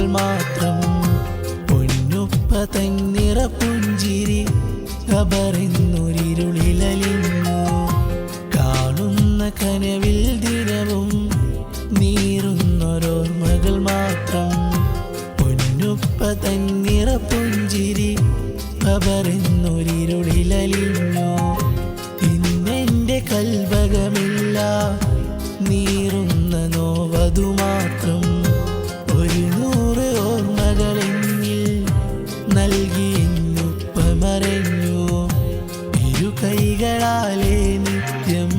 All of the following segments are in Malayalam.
മകൾ മാത്രം. പൊന്നുപ്പ തന്നിറ പുഞ്ചിരി ഖബറിന്നൊരിരുളിലലിഞ്ഞു. കാണുന്ന കനവിൽ ദിനവും നീറുന്നൊരോർമകൾ മാത്രം. പൊന്നുപ്പ തന്നിറ പുഞ്ചിരി ഖബറിന്നൊരിരുളിലലിഞ്ഞു. ഇന്നെൻ്റെ കൽബകമില്ല നീറുന്ന നോവതു മാത്രം. 100 ഓർമ്മകളെന്നിൽ നൽകി എന്നുപ്പ മറഞ്ഞു. ഇരു കൈകളാലെ നിത്യം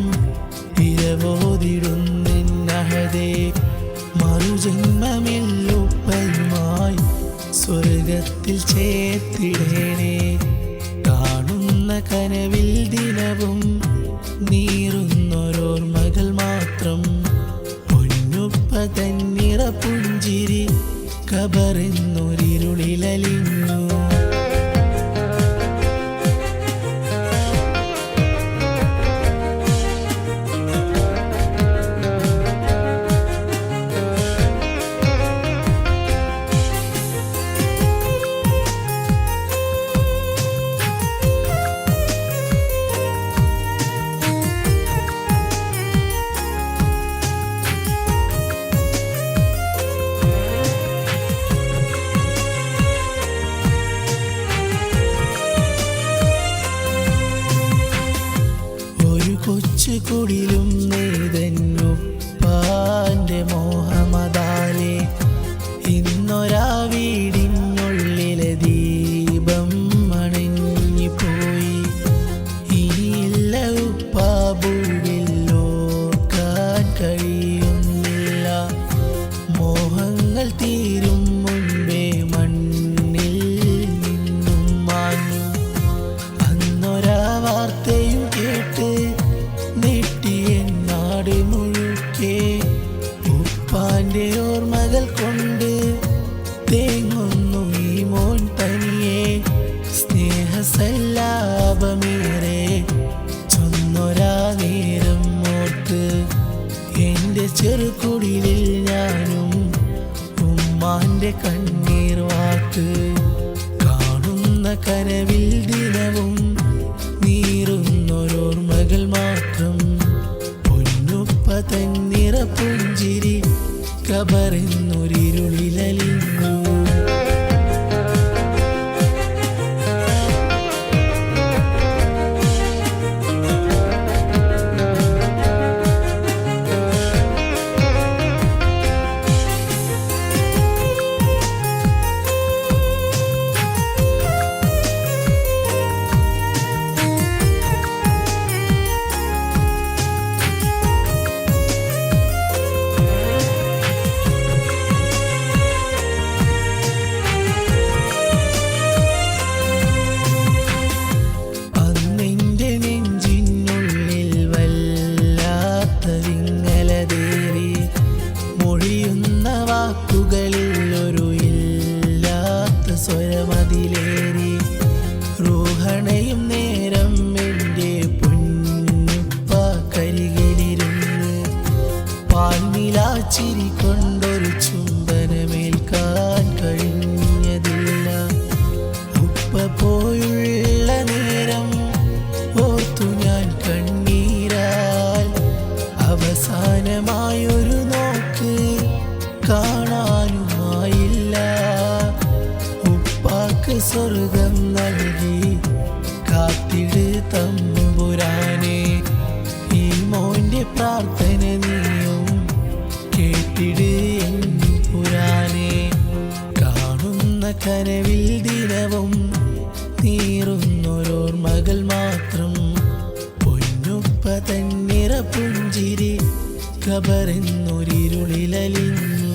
ഇരവോതിടുന്നഹദേ. മറുജന്മമില്ലുപ്പയുമായി സ്വർഗത്തിൽ ചേർത്തിടേണേ. കാണുന്ന കനവിൽ ദിനവും നീറുന്നൊരോർമകൾ മാത്രം. പൊന്നുപ്പ തന്നിറ പുഞ്ചിരി ഖബറിന്നൊരിരുളിലലിഞ്ഞു. കൊച്ചു കുടിലും നെയ്തന്നുപ്പാന്റെ മോഹമതാലെ. ഇന്നൊരാ വീടിനുള്ളിലെ ദീപം അണഞ്ഞു പോയി. ഇനിയില്ല ഉപ്പാ ഭൂവിലോർക്കാൻ കഴിയുന്നില്ല. മോഹങ്ങൾ തീരും മുൻപേ മണ്ണിൽ നിന്നും മാഞ്ഞു. അന്നൊരാ വാർത്തയും കേട്ട് നാട് മുഴുക്കെ ഉപ്പാന്റെ ഓർമ്മകൾ കൊണ്ട് തേങ്ങുന്നു ഈ മോൻ തനിയെ. സ്നേഹസല്ലാപമേറെ ചൊന്നൊരാ നേരം ഓർത്ത് എൻ്റെ ചെറുകുടിലിൽ ഞാനും ഉമ്മാന്റെ കണ്ണീർ വാർത്ത്. കാണുന്ന കനവിൽ ദിനവും നീറുന്നൊരോർമകൾ മാത്രം. പൊന്നുപ്പ തന്നിറ പുഞ്ചിരി ഖബറിന്നൊരിരുളിലലിഞ്ഞു. സ്വരമതിലേറി റൂഹണയും നേരം എൻ്റെ പൊന്നുപ്പ കരികിലിരുന്ന് പാൽനിലാച്ചിരി കൊണ്ടൊരു ചുംബനമേൽക്കാൻ കഴിഞ്ഞതില്ല. ഉപ്പ പോയുള്ള നേരം ഓർത്തു ഞാൻ കണ്ണീരാൽ. അവസാനമായൊരു നോക്ക് കാണാനുമായില്ല. സ്വർഗം നൽകി കാത്തിട് തമ്പുരാനെ. ഈ മോന്റെ പ്രാർത്ഥന നീയും കേട്ടിട് എൻ പുരാനെ. കാണുന്ന കനവിൽ ദിനവും നീറുന്നൊരോർമകൾ മാത്രം. പൊന്നുപ്പ തന്നിറ പുഞ്ചിരി ഖബറിന്നൊരിരുളിലലിഞ്ഞു.